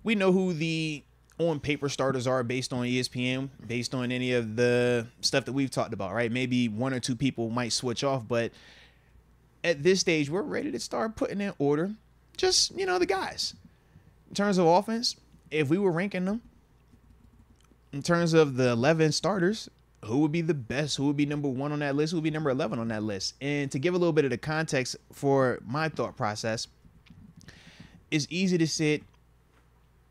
we know who the on paper starters are based on ESPN, based on any of the stuff that we've talked about, right? Maybe one or two people might switch off, but at this stage, we're ready to start putting in order just, the guys. In terms of offense, if we were ranking them, in terms of the 11 starters, who would be the best? Who would be number 1 on that list? Who would be number 11 on that list? And to give a little bit of the context for my thought process, it's easy to sit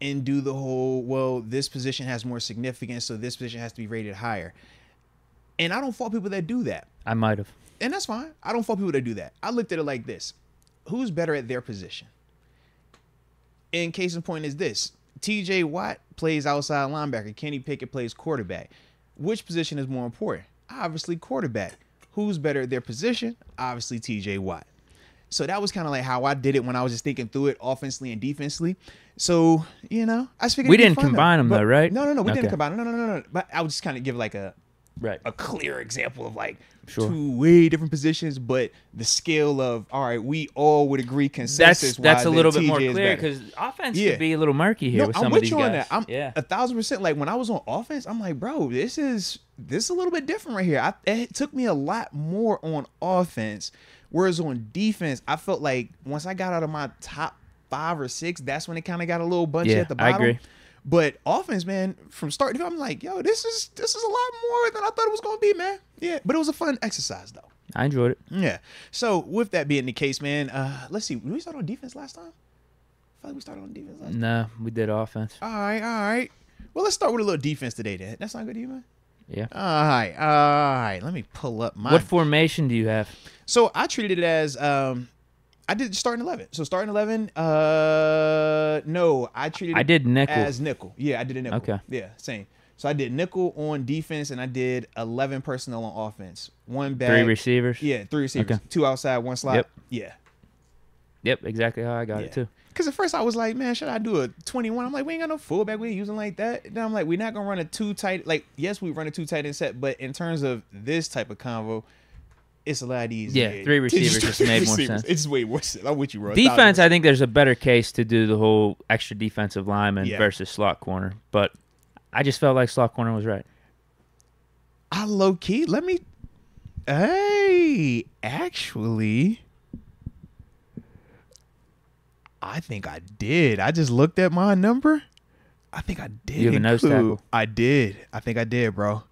and do the whole, well, this position has more significance, so this position has to be rated higher. And I don't fault people that do that. I might have. And that's fine. I don't fault people that do that. I looked at it like this. Who's better at their position? And case in point is this. TJ Watt plays outside linebacker. Kenny Pickett plays quarterback. Which position is more important? Obviously quarterback. Who's better at their position? Obviously TJ Watt. So that was kind of like how I did it when I was just thinking through it offensively and defensively. So, I just figured we didn't combine them though, right? No. We didn't combine them. No. But I would just kind of give like a clear example of like two way different positions, but the scale of, all right, we all would agree consensus. That's a little bit more clear because offense could be a little murky here with some of these guys. I'm 1,000%. Like when I was on offense, I'm like, bro, this is a little bit different right here. It took me a lot more on offense, whereas on defense, I felt like once I got out of my top 5 or 6, that's when it kind of got a little bunchy at the bottom. I agree. But offense, man, from start to finish, I'm like, yo, this is a lot more than I thought it was gonna be, man. Yeah, but it was a fun exercise though. I enjoyed it. Yeah. So with that being the case, man, let's see. Did we start on defense last time? I feel like we started on defense last time. No, we did offense. All right. Well, let's start with a little defense today, then. That sound good to you, man? Yeah. All right. Let me pull up my. What formation do you have? So I treated it as I did starting 11. So starting 11, no, I treated it did nickel. as nickel. Yeah, I did a nickel. Okay. Yeah, same. So I did nickel on defense, and I did 11 personnel on offense. 1 back. 3 receivers? Yeah, 3 receivers. Okay. 2 outside, 1 slot. Yep. Yeah. Yep, exactly how I got it too. Because at first I was like, man, should I do a 21? I'm like, we ain't got no fullback. We ain't using like that. Then I'm like, we're not going to run a 2 tight. Like, yes, we run a 2 tight end set, but in terms of this type of convo, it's a lot easier. Yeah, 3 receivers just made more sense. It's way more sense. I'm with you, bro. Defense, I think there's a better case to do the whole extra defensive lineman versus slot corner. But I just felt like slot corner was right. I low-key, hey, actually, I think I did. I just looked at my number. I think I did. You have a nose tackle? I did. I think I did, bro.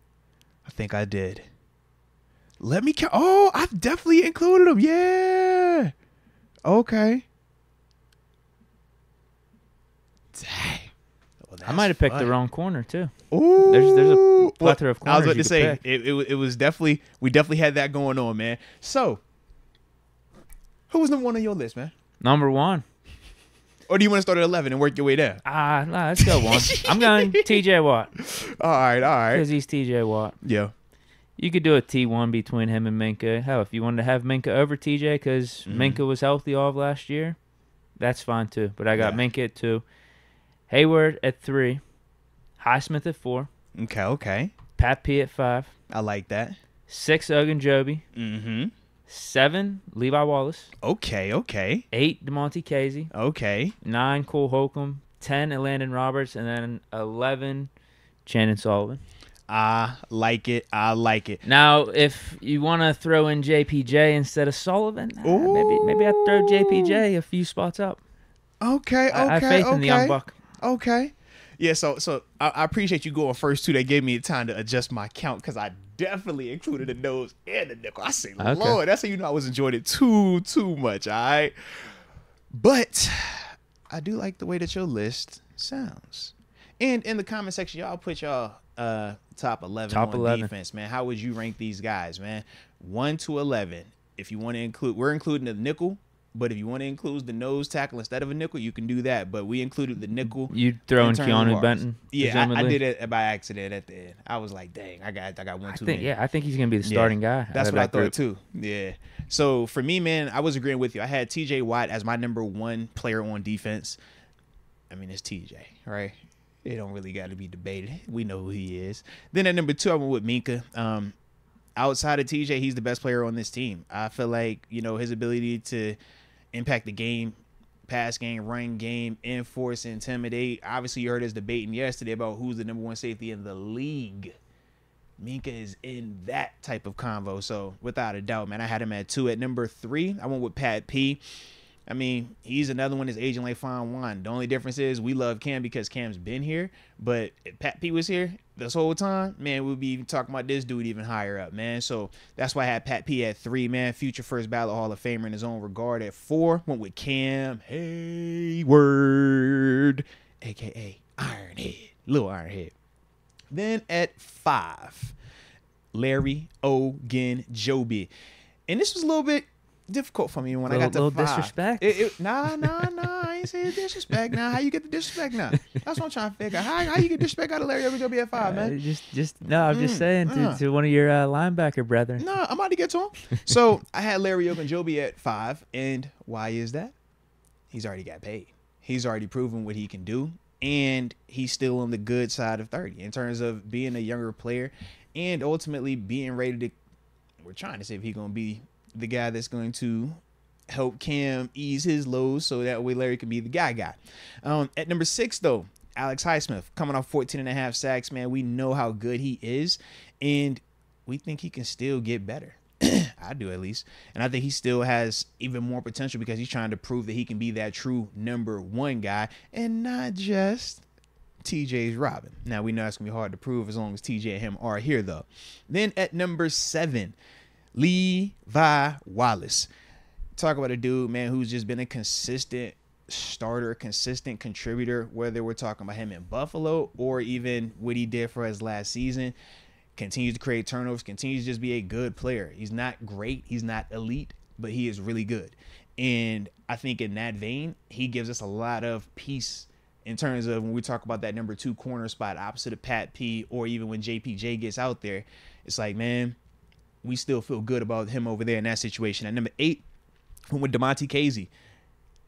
I think I did. Let me count. Oh, I've definitely included them. Yeah. Okay. Dang. Well, I might have picked the wrong corner too. Ooh. There's a plethora of corners. I was about to say it was definitely, we definitely had that going on, man. So, who was number 1 on your list, man? Number 1. Or do you want to start at 11 and work your way down? Nah, let's go 1. I'm going TJ Watt. All right. Because he's TJ Watt. Yeah. You could do a T1 between him and Minka. Hell, if you wanted to have Minka over TJ because Minka was healthy all of last year, that's fine too. But I got Minka at 2. Hayward at 3. Highsmith at 4. Okay. Pat P at 5. I like that. 6, Ogunjobi. Mm-hmm. 7, Levi Wallace. Okay. 8, DeMonte Casey. Okay. 9, Cole Holcomb. 10, Landon Roberts. And then 11, Shannon Sullivan. I like it. Now, if you want to throw in JPJ instead of Sullivan, maybe I'd throw JPJ a few spots up. Okay. I have faith in the young buck. Okay. Yeah, so I appreciate you going first, too. That gave me time to adjust my count because I definitely included the nose and the nickel. I say, Lord, that's how you know I was enjoying it too much, all right? But I do like the way that your list sounds. And in the comment section, y'all put y'all top 11 on defense, man. How would you rank these guys, man? 1 to 11. If you want to include, we're including the nickel, but if you want to include the nose tackle instead of a nickel, you can do that. But we included the nickel. You throw in Keanu Benton? Yeah, I did it by accident at the end. I was like, dang, I got one too many. Yeah, I think he's going to be the starting guy. That's what I thought too. Yeah. So for me, man, I was agreeing with you. I had TJ Watt as my number 1 player on defense. I mean, it's TJ, right? It don't really got to be debated. We know who he is. Then at number 2, I went with Minka. Outside of TJ, he's the best player on this team. I feel like, his ability to impact the game pass game, run game, enforce, intimidate. Obviously, you heard us debating yesterday about who's the number one safety in the league. Minka is in that type of convo. So, without a doubt, man, I had him at 2. At number 3, I went with Pat P. I mean, he's another one that's aging like fine wine. The only difference is we love Cam because Cam's been here. But if Pat P was here this whole time, man, we'd be even talking about this dude even higher up, man. So that's why I had Pat P at 3, man. Future first ballot Hall of Famer in his own regard. At 4, went with Cam Hayward, a.k.a. Ironhead. Little Ironhead. Then at 5, Larry Ogunjobi. And this was a little bit difficult for me when I got to 5. Disrespect? Nah. I ain't saying disrespect. Now, how you get the disrespect now? That's what I'm trying to figure out. How you get disrespect out of Larry Ogunjobi at 5, man? I'm just saying to one of your linebacker brethren. No, I'm about to get to him. So I had Larry Ogunjobi at 5, and why is that? He's already got paid. He's already proven what he can do, and he's still on the good side of 30 in terms of being a younger player and ultimately being ready to. We're trying to see if he's going to be the guy that's going to help Cam ease his load so that way Larry can be the guy. At number 6, though, Alex Highsmith coming off 14.5 sacks, man. We know how good he is, and we think he can still get better. I do, at least. And I think he still has even more potential because he's trying to prove that he can be that true number 1 guy and not just TJ's Robin. Now, we know it's going to be hard to prove as long as TJ and him are here, though. Then at number 7, Levi Wallace. Talk about a dude, man, who's just been a consistent starter, consistent contributor, whether we're talking about him in Buffalo or even what he did for us last season. Continues to create turnovers, continues to just be a good player. He's not great, he's not elite, but he is really good. And I think in that vein, he gives us a lot of peace in terms of when we talk about that number 2 corner spot opposite of Pat P, or even when JPJ gets out there. It's like, man, we still feel good about him over there in that situation. At number 8, with DeMonte Casey,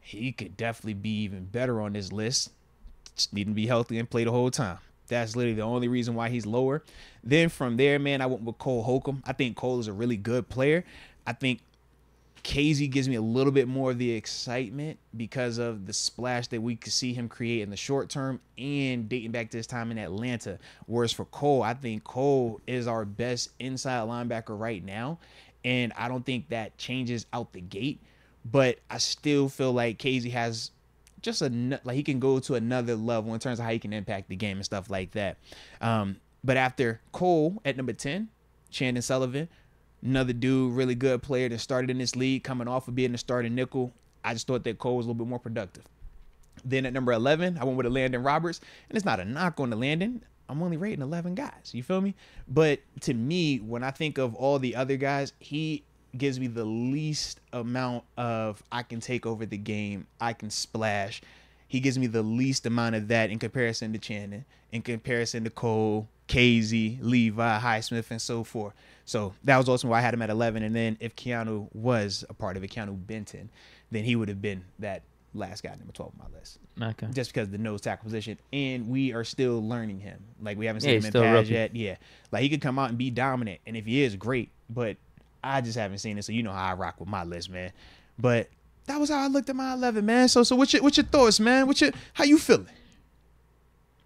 he could definitely be even better on this list. Just need to be healthy and play the whole time. That's literally the only reason why he's lower. Then from there, man, I went with Cole Holcomb. I think Cole is a really good player. I think Casey gives me a little bit more of the excitement because of the splash that we could see him create in the short term and dating back to his time in Atlanta. Whereas for Cole, I think Cole is our best inside linebacker right now. And I don't think that changes out the gate. But I still feel like Casey has just like he can go to another level in terms of how he can impact the game and stuff like that. But after Cole at number 10, Chandon Sullivan, another dude, really good player that started in this league, coming off of being a starting nickel. I just thought that Cole was a little bit more productive. Then at number 11, I went with a Landon Roberts. And it's not a knock on the Landon. I'm only rating 11 guys. You feel me? But to me, when I think of all the other guys, he gives me the least amount of I can take over the game, I can splash. He gives me the least amount of that in comparison to Chandon, in comparison to Cole, Casey, Levi, Highsmith, and so forth. So that was also why I had him at 11. And then if Keanu was a part of it, Keanu Benton, then he would have been that last guy, number 12 on my list. Okay. Just because of the nose tackle position. And we are still learning him. Like, we haven't seen him in still pads rookie. yet. Yeah. Like, he could come out and be dominant. And if he is, great. But I just haven't seen it. So you know how I rock with my list, man. But that was how I looked at my 11, man. So what's your thoughts, man? How you feeling?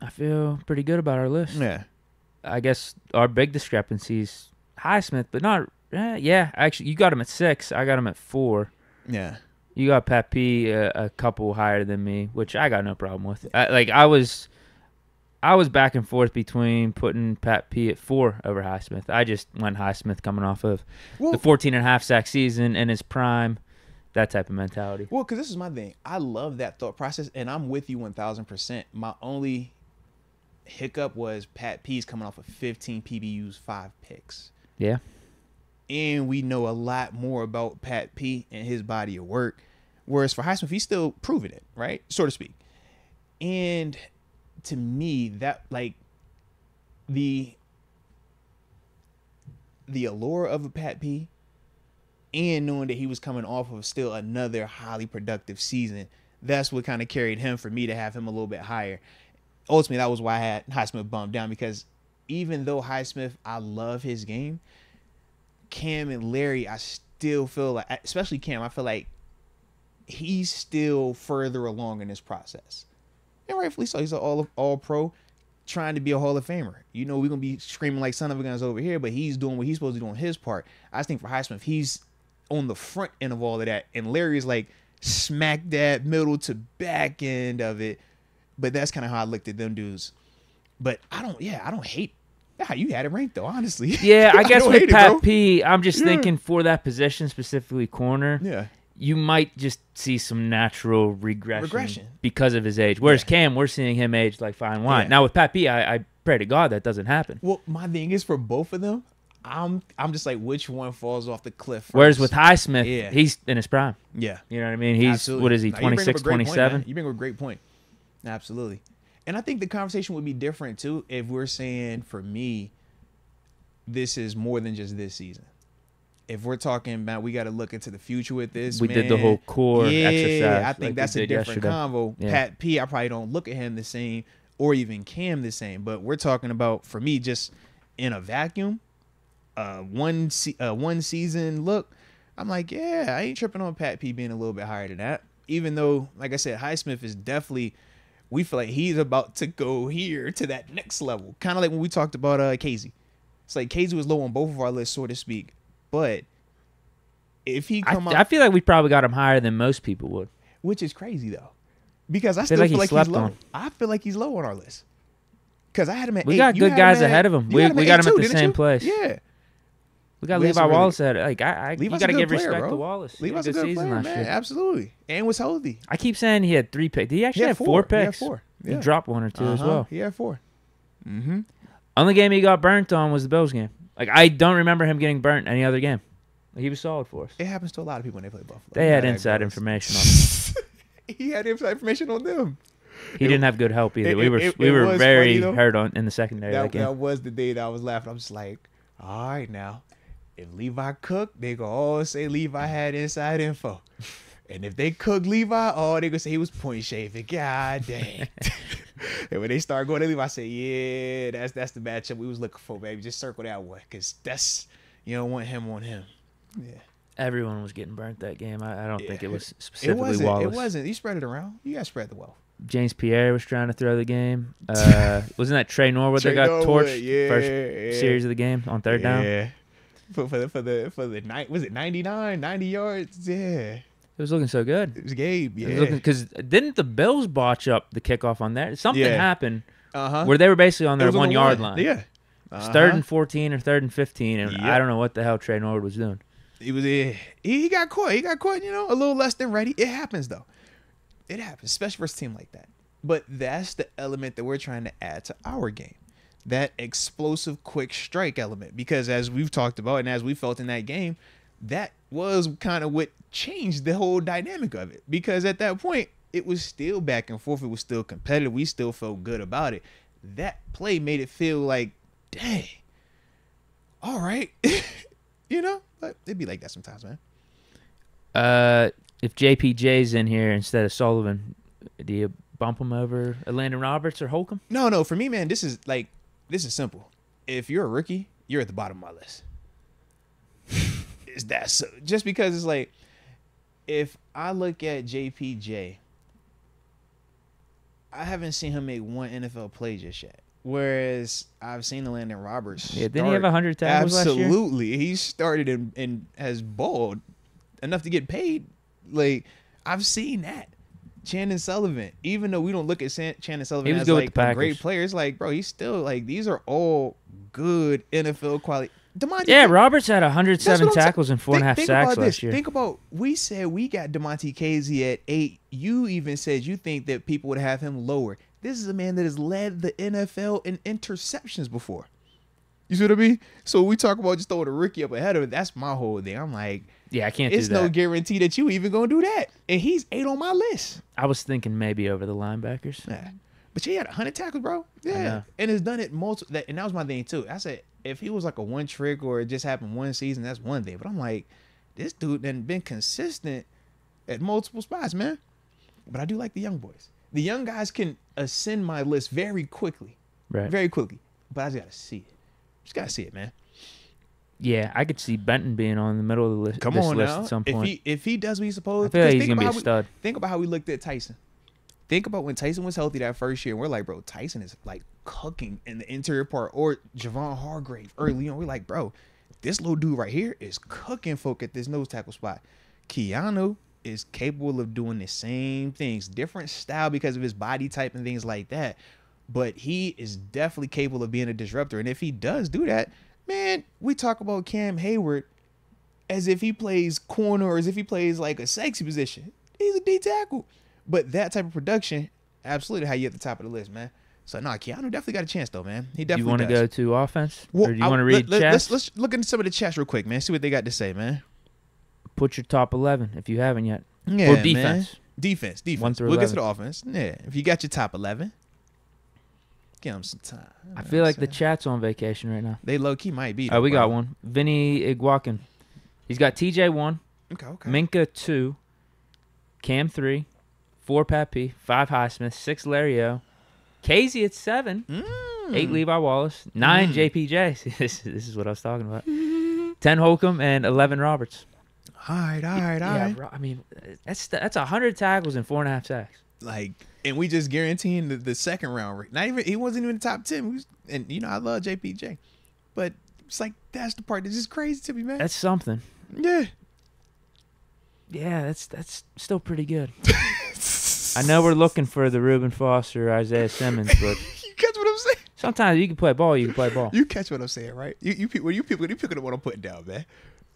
I feel pretty good about our list. Yeah. I guess our big discrepancies, Highsmith, but not. Yeah, actually, you got him at 6. I got him at 4. Yeah. You got Pat P a couple higher than me, which I got no problem with. I was back and forth between putting Pat P at 4 over Highsmith. I just went Highsmith coming off of the 14.5 sack season in his prime, that type of mentality. Well, because this is my thing. I love that thought process, and I'm with you 1,000%. My only hiccup was Pat P's coming off of 15 PBUs, 5 picks. Yeah. And we know a lot more about Pat P and his body of work. Whereas for Highsmith, he's still proving it, right? So to speak. And to me, that, like, the allure of a Pat P and knowing that he was coming off of still another highly productive season, that's what kind of carried him for me to have him a little bit higher. Ultimately, that was why I had Highsmith bumped down, because even though Highsmith, I love his game, Cam and Larry, I still feel like, especially Cam, I feel like he's still further along in this process. And rightfully so. He's an all pro trying to be a Hall of Famer. You know, we're going to be screaming like son of a guns over here, but he's doing what he's supposed to do on his part. I just think for Highsmith, he's on the front end of all of that. And Larry is like smack dab middle to back end of it. But that's kind of how I looked at them dudes. But I don't hate how you had it ranked though, honestly. Yeah, I guess with Pat it, P, I'm just thinking for that position, specifically corner. Yeah. You might just see some natural regression because of his age. Whereas Cam, we're seeing him age like fine wine. Yeah. Now with Pat P, I pray to God that doesn't happen. Well, my thing is for both of them, I'm just like, which one falls off the cliff first? Whereas with Highsmith, he's in his prime. Yeah. You know what I mean? He's, absolutely. What is he, 26, 27? You bring up a great point. Absolutely. And I think the conversation would be different too if we're saying, for me, this is more than just this season. If we're talking about we got to look into the future with this, we did the whole core exercise. I think that's a different convo. Yeah. Pat P, I probably don't look at him the same, or even Cam the same. But we're talking about, for me, just in a vacuum, one season look. I'm like, yeah, I ain't tripping on Pat P being a little bit higher than that. Even though, like I said, Highsmith is definitely, we feel like he's about to go here to that next level. Kind of like when we talked about Casey. It's like Casey was low on both of our lists, so to speak. But if he I feel like we probably got him higher than most people would. Which is crazy though, because I still feel like he's low. I feel like he's low on our list. Because I had him at 8. We got good guys ahead of him. We got him at the same place. Yeah. We got Levi Wallace at it. Like you got to give respect to Wallace. Levi's a good season player, man. Absolutely, and was healthy. I keep saying he had 3 picks. Did he actually have 4 picks? He had 4. Yeah. He dropped 1 or 2 as well. He had 4. Mm-hmm. Only game he got burnt on was the Bills game. Like, I don't remember him getting burnt any other game. He was solid for us. It happens to a lot of people when they play Buffalo. They had inside information on him. He had inside information on them. He didn't have good help either. We were very hurt in the secondary that game. That was the day that I was laughing. I'm just like, all right now, if Levi cooked, they gonna all say Levi had inside info. And if they cooked Levi, they gonna say he was point shaving. God dang. And when they start going to Levi, I say, yeah, that's the matchup we was looking for, baby. Just circle that one, because that's, you don't want him on him. Yeah. Everyone was getting burnt that game. I don't think it was specifically Wallace. It wasn't. You spread it around. You guys spread the wealth. James Pierre was trying to throw the game. Wasn't that Trey Norwood that got torched first series of the game on 3rd down? Yeah. For the night, was it 99, 90 yards? Yeah. It was looking so good. It was Gabe, yeah. Because didn't the Bills botch up the kickoff on that? Something happened where they were basically on their 1 yard line. Yeah. It's 3rd and 14 or 3rd and 15, and I don't know what the hell Trey Norwood was doing. He got caught. He got caught, a little less than ready. It happens, though. It happens, especially for a team like that. But that's the element that we're trying to add to our game. That explosive, quick strike element. Because as we've talked about and as we felt in that game, that was kind of what changed the whole dynamic of it. Because at that point, it was still back and forth. It was still competitive. We still felt good about it. That play made it feel like, dang, all right. But it'd be like that sometimes, man. If JPJ's in here instead of Sullivan, do you bump him over Landon Roberts or Holcomb? No. For me, man, this is simple. If you're a rookie, you're at the bottom of my list. Is that so? Just because it's like, if I look at JPJ, I haven't seen him make one NFL play just yet. Whereas I've seen Landon Roberts. Yeah, didn't he have 100 tackles last year? Absolutely. He started and has balled enough to get paid. Like, I've seen that. Chandon Sullivan, even though we don't look at Chandon Sullivan as like a great player, it's like, bro, he's still like, these are all good NFL quality. Roberts had 107 tackles and 4.5 sacks last year. Think about, we said we got DeMonte Casey at 8. You even said you think that people would have him lower. This is a man that has led the NFL in interceptions before. You see what I mean? So we talk about just throwing a rookie up ahead of it. That's my whole thing. I'm like, yeah, I can't do that. It's no guarantee that you even going to do that. And he's 8 on my list. I was thinking maybe over the linebackers. Yeah. But he had 100 tackles, bro. Yeah. And has done it multiple. And that was my thing, too. I said, if he was like a one trick or it just happened one season, that's one thing. But I'm like, this dude done been consistent at multiple spots, man. But I do like the young boys. The young guys can ascend my list very quickly. Right. Very quickly. But I just got to see it. Just got to see it, man. Yeah, I could see Benton being on the middle of the list. Come this on list now. at some point. If he does what he's supposed, I feel like because he's gonna be a stud. Think about how we looked at Tyson. Think about when Tyson was healthy that first year. And we're like, bro, Tyson is like cooking in the interior part. Or Javon Hargrave early on. We're like, bro, this little dude right here is cooking folk at this nose tackle spot. Keanu is capable of doing the same things, different style because of his body type and things like that. But he is definitely capable of being a disruptor. And if he does do that, man, we talk about Cam Hayward as if he plays corner or as if he plays like a sexy position. He's a D tackle. But that type of production, absolutely how you at the top of the list, man. So, Keanu definitely got a chance, though, man. He definitely You want to go to offense? Well, or do you want to read chats? Let's look into some of the chats real quick, man. See what they got to say, man. Put your top 11 if you haven't yet. Yeah, or defense. Man. Defense. 1 through We'll 11. get to the offense. Yeah, if you got your top 11, give them some time. I feel like the chat's on vacation right now. They low-key might be. Oh, we got one. Vinny Iguakin. He's got TJ 1. Okay. Minka 2. Cam 3. 4 Pat P. 5 Highsmith. 6 Larry O. Casey at 7. 8 Levi Wallace. 9 JPJ. This is what I was talking about. 10 Holcomb and 11 Roberts. All right. Yeah, I mean, that's 100 tackles and 4.5 sacks. Like, and we just guaranteeing the second round rate. Not even, he wasn't even in the top 10. And I love JPJ, but it's like that's the part that's just crazy to me, man. That's something. Yeah. Yeah, that's still pretty good. I know we're looking for the Reuben Foster, Isaiah Simmons, but you catch what I'm saying? Sometimes you can play ball, you can play ball. You catch what I'm saying, right? You people picking up what I'm putting down, man.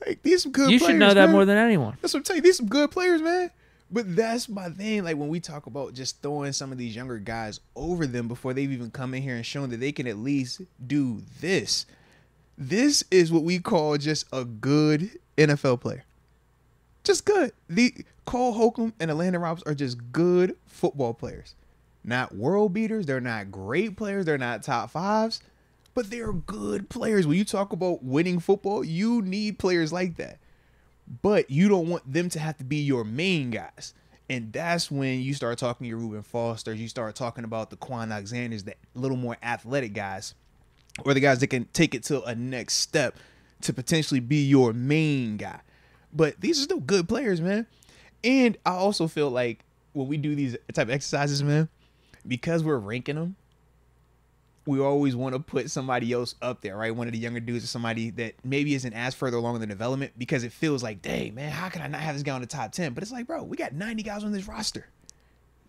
Like, these some good players. You should know that man. more than anyone. That's what I'm telling you. These some good players, man. But that's my thing. Like, when we talk about just throwing some of these younger guys over them before they've even come in here and shown that they can at least do this. This is what we call just a good NFL player. Just good. The Cole Holcomb and Landon Roberts are just good football players. Not world beaters. They're not great players. They're not top fives. But they're good players. When you talk about winning football, you need players like that. But you don't want them to have to be your main guys. And that's when you start talking your Reuben Fosters. You start talking about the Quan Alexanders, the little more athletic guys. Or the guys that can take it to a next step to potentially be your main guy. But these are still good players, man. And I also feel like when we do these type of exercises, man, because we're ranking them, we always want to put somebody else up there, right? One of the younger dudes or somebody that maybe isn't as further along in the development, because it feels like, dang, man, how can I not have this guy on the top 10? But it's like, bro, we got 90 guys on this roster.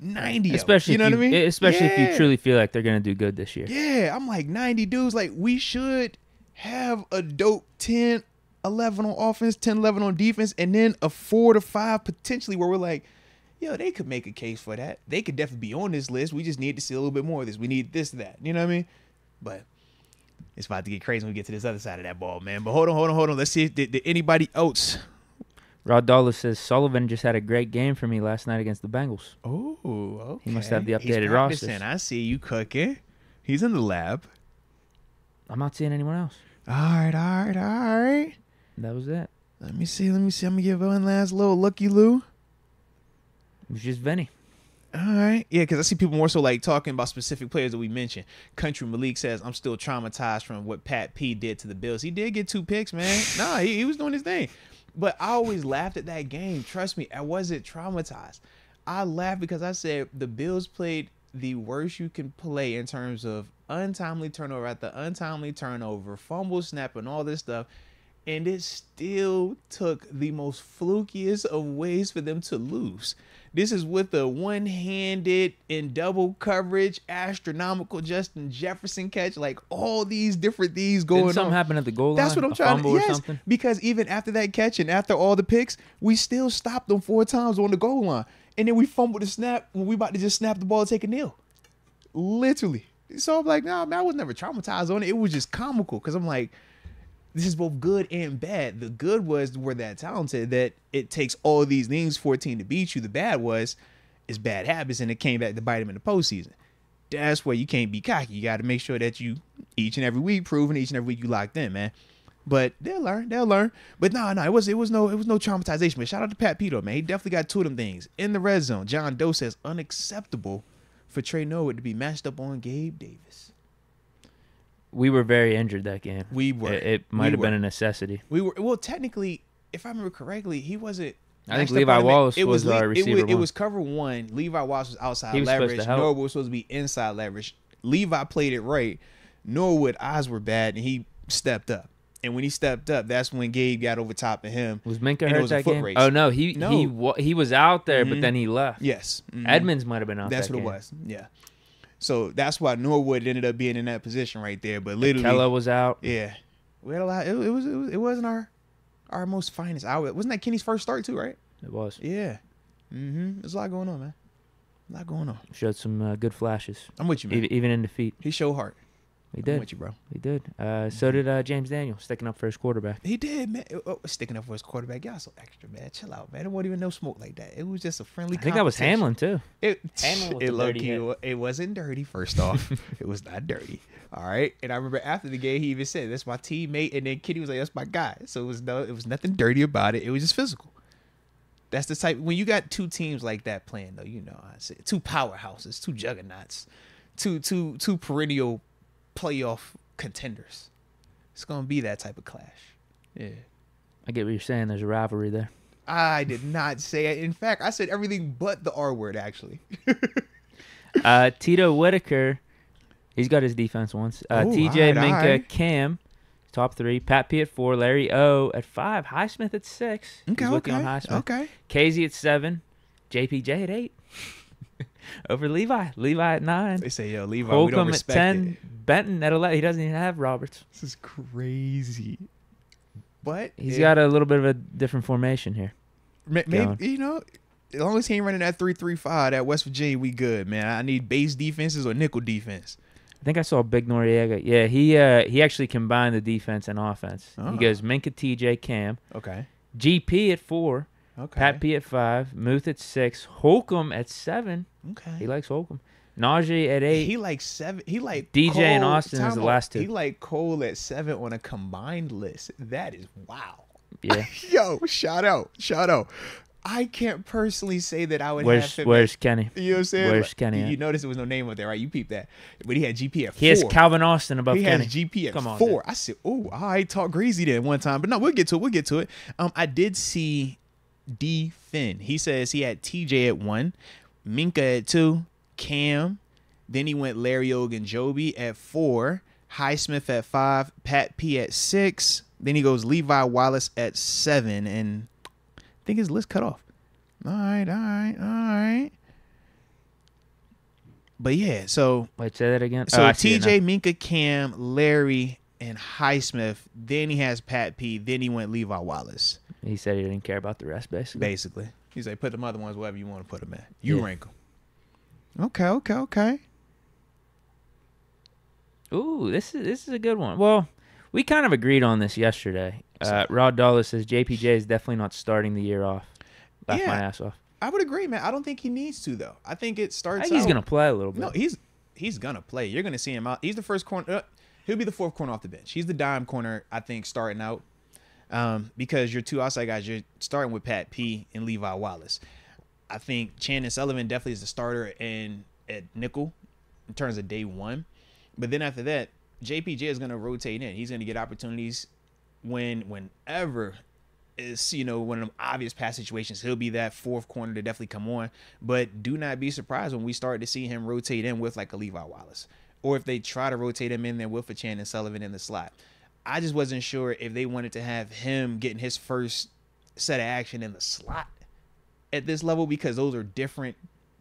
90 especially you know what I mean? Especially if you truly feel like they're going to do good this year. Yeah, I'm like 90 dudes. Like, we should have a dope 10, 11 on offense, 10, 11 on defense, and then a 4 to 5 potentially where we're like, yo, they could make a case for that. They could definitely be on this list. We just need to see a little bit more of this. We need this, that. You know what I mean? But it's about to get crazy when we get to this other side of that ball, man. But hold on. Let's see if did anybody else. Rod Dulles says, Sullivan just had a great game for me last night against the Bengals. Oh, okay. He must have the He's updated rosters. I see you cooking. He's in the lab. I'm not seeing anyone else. All right. That was it. Let me see. I'm going to give one last little looky loo. It was just Vinny. All right. Yeah, because I see people more so like talking about specific players that we mentioned. Country Malik says, I'm still traumatized from what Pat P did to the Bills. He did get 2 picks, man. Nah, he was doing his thing. But I always laughed at that game. Trust me, I wasn't traumatized. I laughed because I said the Bills played the worst you can play in terms of untimely turnover after untimely turnover, fumble snap, and all this stuff. And it still took the most flukiest of ways for them to lose. This is with a one-handed in double coverage, astronomical Justin Jefferson catch, like all these different things going on. Didn't something happen at the goal line? That's what I'm trying to do. Yes, something? because even after that catch and after all the picks, we still stopped them 4 times on the goal line. And then we fumbled the snap when we about to just snap the ball and take a kneel. Literally. So I'm like, nah, man, I was never traumatized on it. It was just comical because I'm like, this is both good and bad. The good was we're that talented that it takes all these things for a team to beat you. The bad was it's bad habits, and it came back to bite them in the postseason. That's where you can't be cocky. You got to make sure that you each and every week proving each and every week you locked in, man. But they'll learn. But no, it was no traumatization. But shout out to Pat Pito, man. He definitely got 2 of them things in the red zone. John Doe says unacceptable for Trey Norwood to be matched up on Gabe Davis. we were very injured that game. We were. It might have been a necessity. We were. Well, technically, if I remember correctly, he wasn't. I think Levi Wallace was our receiver. It was cover one. Levi Wallace was outside He was leverage. Norwood was supposed to be inside leverage. Levi played it right. Norwood eyes were bad, and he stepped up. And when he stepped up, that's when Gabe got over top of him. Was Minka hurt that game? Race. Oh no, he was out there, but then he left. Yes, Edmonds might have been out. That's what it was. Yeah. So that's why Norwood ended up being in that position right there. But literally, Kella was out. Yeah, we had a lot. It wasn't our most finest hour. Wasn't that Kenny's first start too? Right. It was. Yeah. There's a lot going on, man. A lot going on. Showed some good flashes. I'm with you, man. Even in defeat. He showed heart. He did. I'm with you, bro. He did. So did James Daniel, sticking up for his quarterback. He did, man. Sticking up for his quarterback. Y'all so extra, man. Chill out, man. It wasn't even no smoke like that. It was just a friendly I think that was Hamlin, too. Hamlin was dirty. It wasn't dirty, first off. It was not dirty. All right. And I remember after the game, he even said, that's my teammate. And then Kenny was like, that's my guy. So it was nothing dirty about it. It was just physical. That's the type. When you got two teams like that playing, though, you know, I say two powerhouses, two juggernauts, two perennial playoff contenders. It's gonna be that type of clash. Yeah, I get what you're saying. There's a rivalry there. I did not say it. In fact, I said everything but the R word. Actually, Tito Whitaker, he's got his defense once. TJ, Minka, Cam, top 3. Pat P at 4. Larry O at 5. Highsmith at 6. Okay, he's looking on Highsmith. Okay. Casey at 7. JPJ at 8. Over Levi. Levi at 9. They say, yo, Levi, Holcomb we don't respect at 10. it. Benton at 11. He doesn't even have Roberts. This is crazy. But he's got a little bit of a different formation here. Maybe, you know, as long as he ain't running that 3-3-5 at West Virginia, we good, man. I need base defenses or nickel defense. I think I saw Big Noriega. Yeah, he actually combined the defense and offense. He goes Minka, TJ, Cam. Okay. GP at 4. Okay. Pat P at 5. Muth at 6. Holcomb at 7. Okay. He likes Holcomb. Najee at 8. He like 7. He like DJ Cole, and Austin is the last 2. He like Cole at 7 on a combined list. That is wow. Yeah. Yo, shout out. I can't personally say that I would have him. Where's Kenny? You know what I'm saying? Where's Kenny? You notice there was no name up there, right? You peeped that. But he had GP at 4. He has Calvin Austin above Kenny. He has GP at Come on, 4. man. I said, oh, I talked crazy then one time. But no, we'll get to it. I did see D. Finn. He says he had TJ at 1, Minka at 2, Cam. Then he went Larry Ogunjobi at 4, Highsmith at 5, Pat P at 6. Then he goes Levi Wallace at 7. And I think his list cut off. All right. But yeah, so wait, say that again. So TJ, Minka, Cam, Larry, and Highsmith. Then he has Pat P. Then he went Levi Wallace. He said he didn't care about the rest, basically. He's like, put them other ones wherever you want to put them at. You rank them. Okay. Ooh, this is a good one. Well, we kind of agreed on this yesterday. Rod Dawes says JPJ is definitely not starting the year off. Laughed my ass off. I would agree, man. I don't think he needs to, though. I think it starts. I think he's gonna play a little bit. No, he's gonna play. You're gonna see him out. He's the first corner. He'll be the 4th corner off the bench. He's the dime corner, I think, starting out. Because your 2 outside guys, you're starting with Pat P and Levi Wallace. I think Chandon Sullivan definitely is the starter at nickel in terms of day 1. But then after that, JPJ is gonna rotate in. He's gonna get opportunities whenever. Is, you know, one of them obvious pass situations. He'll be that 4th corner to definitely come on. But do not be surprised when we start to see him rotate in with like a Levi Wallace. Or if they try to rotate him in there with a Chandon Sullivan in the slot. I just wasn't sure if they wanted to have him getting his first set of action in the slot at this level, because those are different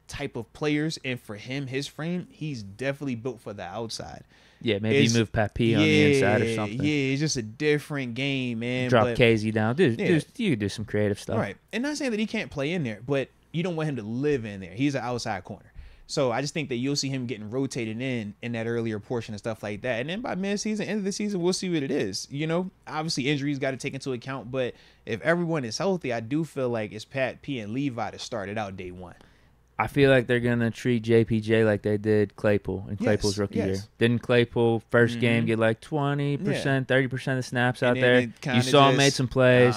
type of players. And for him, his frame, he's definitely built for the outside. Yeah, maybe you move Pat P on the inside or something. Yeah, it's just a different game, man. Drop KZ down. You do some creative stuff. Right. And not saying that he can't play in there, but you don't want him to live in there. He's an outside corner. So I just think that you'll see him getting rotated in that earlier portion and stuff like that. And then by mid-season, end of the season, we'll see what it is. You know, obviously injuries got to take into account. But if everyone is healthy, I do feel like it's Pat P and Levi to start it out day 1. I feel like they're going to treat JPJ like they did Claypool in Claypool's rookie year. Didn't Claypool first game get like 20%, 30% of the snaps out there? You saw him made some plays.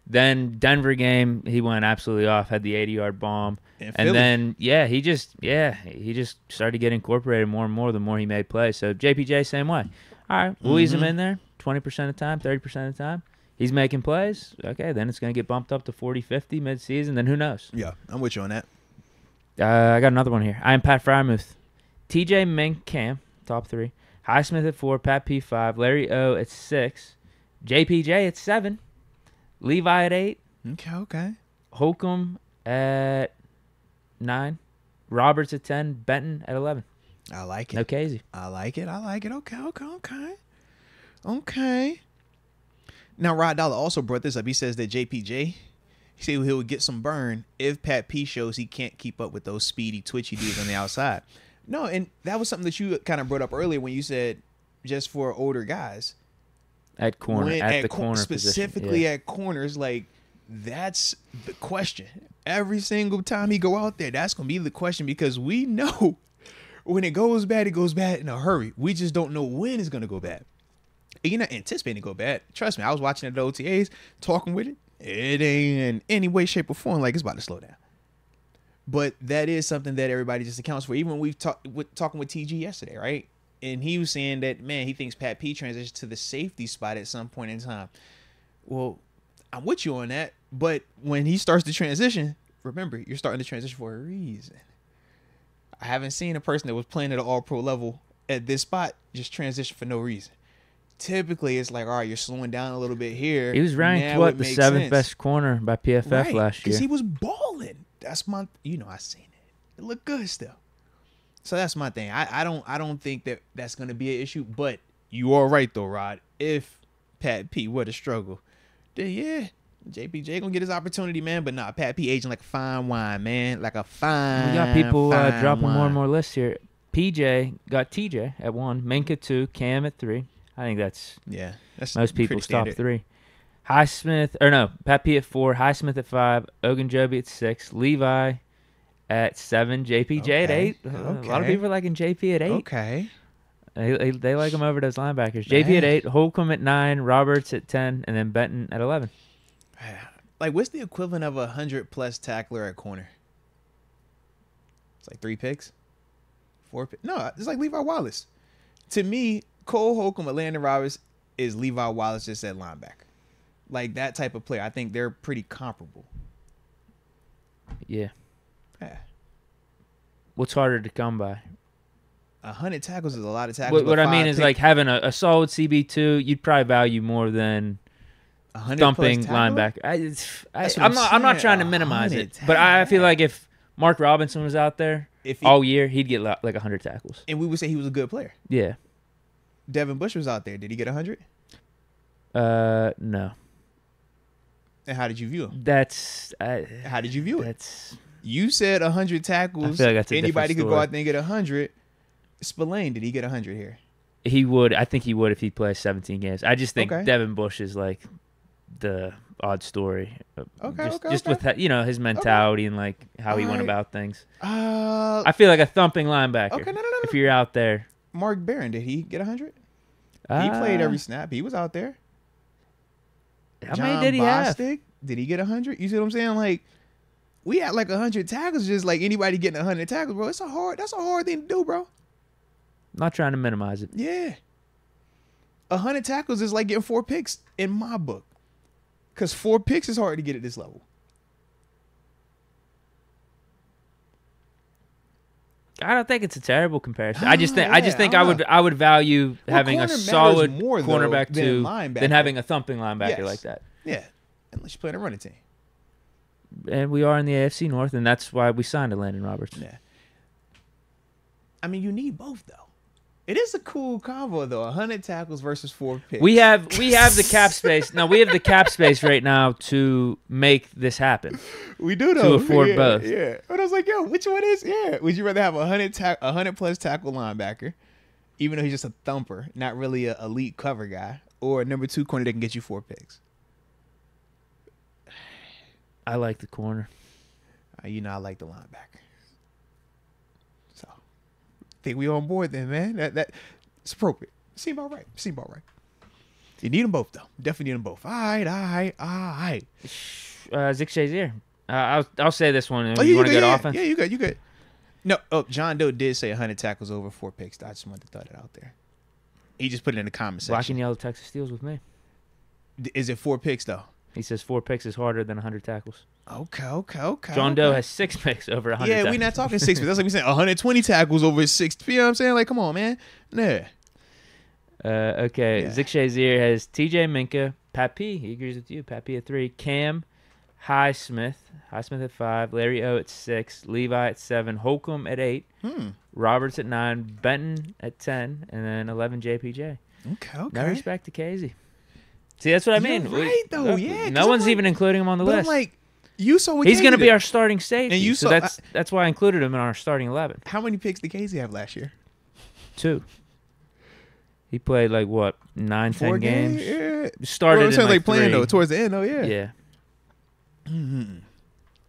Then Denver game, he went absolutely off, had the 80-yard bomb. And then, he just started to get incorporated more and more the more he made plays. So JPJ, same way. All right, we'll ease him in there 20% of the time, 30% of the time. He's making plays. Okay, then it's going to get bumped up to 40, 50 mid-season. Then who knows? Yeah, I'm with you on that. I got another one here. I am Pat Frymuth. TJ, Mink, Cam, top 3. Highsmith at 4, Pat P 5, Larry O at 6, JPJ at 7, Levi at 8. Okay. Holcomb at 9, Roberts at 10, Benton at 11. I like it. No Casey. I like it. Okay. Now, Rod Dollar also brought this up. He says that JPJ, he said he would get some burn if Pat P shows he can't keep up with those speedy, twitchy dudes on the outside. No, and that was something that you kind of brought up earlier when you said just for older guys. At corner, at the corner specifically position. at corners, like that's the question. Every single time he go out there, that's going to be the question because we know when it goes bad in a hurry. We just don't know when it's going to go bad. And you're not anticipating it to go bad. Trust me, I was watching it at the OTAs, talking with it. It ain't in any way, shape, or form like it's about to slow down. But that is something that everybody just accounts for. Even when we've talking with TG yesterday, right? And he was saying that, man, he thinks Pat P transitions to the safety spot at some point in time. Well, I'm with you on that. But when he starts to transition, remember, you're starting to transition for a reason. I haven't seen a person that was playing at an all-pro level at this spot just transition for no reason. Typically, it's like, all right, you're slowing down a little bit here. He was ranked, the 7th best corner by PFF last year. Because he was balling. That's my, I seen it. It looked good still. So that's my thing. I don't think that that's going to be an issue. But you are right, though, Rod. If Pat P were to struggle, then yeah, JPJ going to get his opportunity, man. But nah, Pat P aging like a fine wine, man. Like a fine, we got people dropping wine. more and more lists here. PJ got TJ at 1, Mink at 2, Cam at 3. I think that's most people's top 3. Pat P at 4, Highsmith at 5, Ogunjobi at 6, Levi at 7, JPJ at 8. A lot of people are liking JP at 8. Okay. They like him over those linebackers. JP at 8, Holcomb at 9, Roberts at 10, and then Benton at 11. Like, what's the equivalent of a 100-plus tackler at corner? It's like 3 picks? 4 picks? No, it's like Levi Wallace. To me, Cole Holcomb and Landon Roberts is Levi Wallace just at linebacker. Like that type of player. I think they're pretty comparable. Yeah. What's harder to come by? 100 tackles is a lot of tackles. What I mean is like having a solid CB2, you'd probably value more than thumping linebacker. I'm not trying to minimize it, but I feel like if Mark Robinson was out there all year, he'd get like 100 tackles. And we would say he was a good player. Yeah. Devin Bush was out there. Did he get 100? No. And how did you view him? How did you view it? You said 100 tackles. I feel like that's a anybody could story. go out there and get 100. Spillane, did he get 100 here? He would. I think he would if he plays 17 games. I just think Okay. Devin Bush is like the odd story. Just with his mentality and like how he went about things. I feel like a thumping linebacker. Okay, no. If you're out there. Mark Barron, did he get 100? He played every snap. He was out there. How many did he have? Did he get 100? You see what I'm saying? Like, we had like 100 tackles, just like anybody getting 100 tackles, bro. That's a hard thing to do, bro. Not trying to minimize it. Yeah. 100 tackles is like getting 4 picks in my book. Because 4 picks is hard to get at this level. I don't think it's a terrible comparison. I just think I would value having a solid cornerback than having a thumping linebacker like that. Yeah, unless you're playing a running team. And we are in the AFC North, and that's why we signed to Landon Roberts. Yeah. I mean, you need both though. It is a cool combo though. 100 tackles versus 4 picks. We have the cap space. Now we have the cap space right now to make this happen. We do though. To afford both. Yeah. But I was like, yo, which one is? Yeah. Would you rather have a 100 plus tackle linebacker, even though he's just a thumper, not really an elite cover guy, or a number 2 corner that can get you 4 picks? I like the corner. I like the linebacker. So, think we on board then, man. That's appropriate. Seem about right. You need them both, though. Definitely need them both. All right. Zeke Shazier. I'll say this one. You want to go offense? Yeah, you good. No, John Doe did say 100 tackles over 4 picks. I just wanted to throw that out there. He just put it in the comment section. Black and yellow Texas steals with me. Is it 4 picks though? He says 4 picks is harder than 100 tackles. Okay. John Doe has 6 picks over 100 Yeah, tackles. we're not talking 6 picks. That's like we saying 120 tackles over 6. You know what I'm saying? Like, come on, man. Yeah. Okay. Yeah. Zick Shazier has TJ Minka, Pat P. He agrees with you. Pat P at 3. Cam Highsmith at 5. Larry O at 6. Levi at 7. Holcomb at 8. Roberts at 9. Benton at 10. And then 11 JPJ. Okay. No respect to Casey. See, that's what I mean. You're right, though. Yeah. No one's even including him on the But list. I'm like, you saw what He's going to Casey be did. our starting safety. And you so saw- that's why I included him in our starting 11. How many picks did Casey have last year? 2. He played like what 9, 4 10 games. Yeah. Started Well, in it sounds like playing 3. though towards the end though. Yeah. Yeah. Mm-hmm.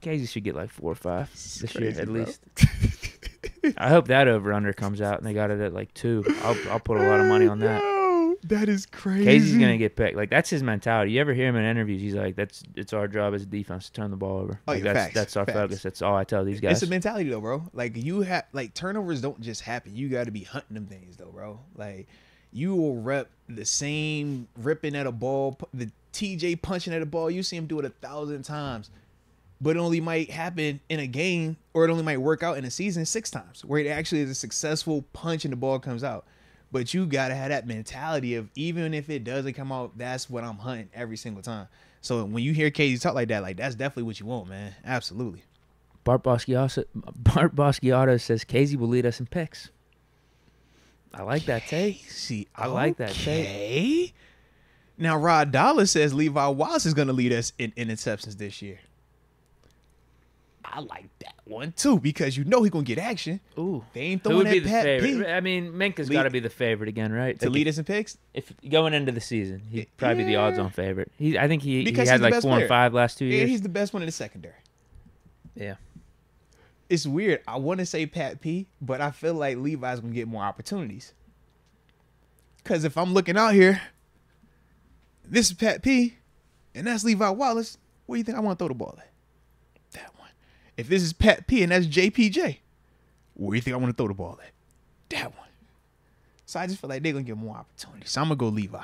Casey should get like 4 or 5 this year crazy, at bro. least. I hope that over under comes out and they got it at like 2. I'll put a lot of money on that. Yo, that is crazy. Casey's gonna get picked. Like that's his mentality. You ever hear him in interviews? He's like, "It's our job as a defense to turn the ball over. Oh, Like, yeah, that's facts, that's our facts. focus. That's all I tell these guys." It's a mentality though, bro. Like you have like turnovers don't just happen. You got to be hunting them things though, bro. Like you will rep the same ripping at a ball, the TJ punching at a ball. You see him do it 1,000 times, but it only might happen in a game, or it only might work out in a season 6 times, where it actually is a successful punch and the ball comes out. But you gotta have that mentality of even if it doesn't come out, that's what I'm hunting every single time. So when you hear Casey talk like that, like that's definitely what you want, man. Absolutely. Bart Basquiato says Casey will lead us in picks. I like that take. Casey, I like that take. Okay. Now Rod Dollar says Levi Wallace is gonna lead us in interceptions this year. I like that one too because you know he's gonna get action. Ooh, They ain't who throwing would be that the Pat favorite? P. I mean, Minka's Lead- got to be the favorite again, right? To Like, lead us in picks if going into the season, he'd probably be the odds-on favorite. I think he Because had he's the like best 4 and player. 5 last 2 Yeah, years. he's the best one in the secondary. Yeah. It's weird. I want to say Pat P, but I feel like Levi's gonna get more opportunities. Cause if I'm looking out here, this is Pat P, and that's Levi Wallace. Where do you think I want to throw the ball at? That one. If this is Pat P and that's JPJ, where do you think I want to throw the ball at? That one. So I just feel like they're gonna get more opportunities. So I'm gonna go Levi.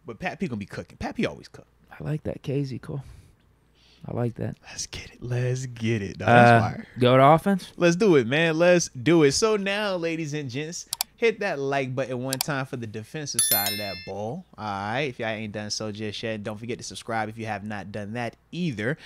But Pat P gonna be cooking. Pat P always cook. I like that, Casey. Cool. I like that. Let's get it. Let's get it. Dog. That's fire. Go to offense. Let's do it, man. Let's do it. So now, ladies and gents, hit that like button one time for the defensive side of that ball. All right. If y'all ain't done so just yet, don't forget to subscribe if you have not done that either.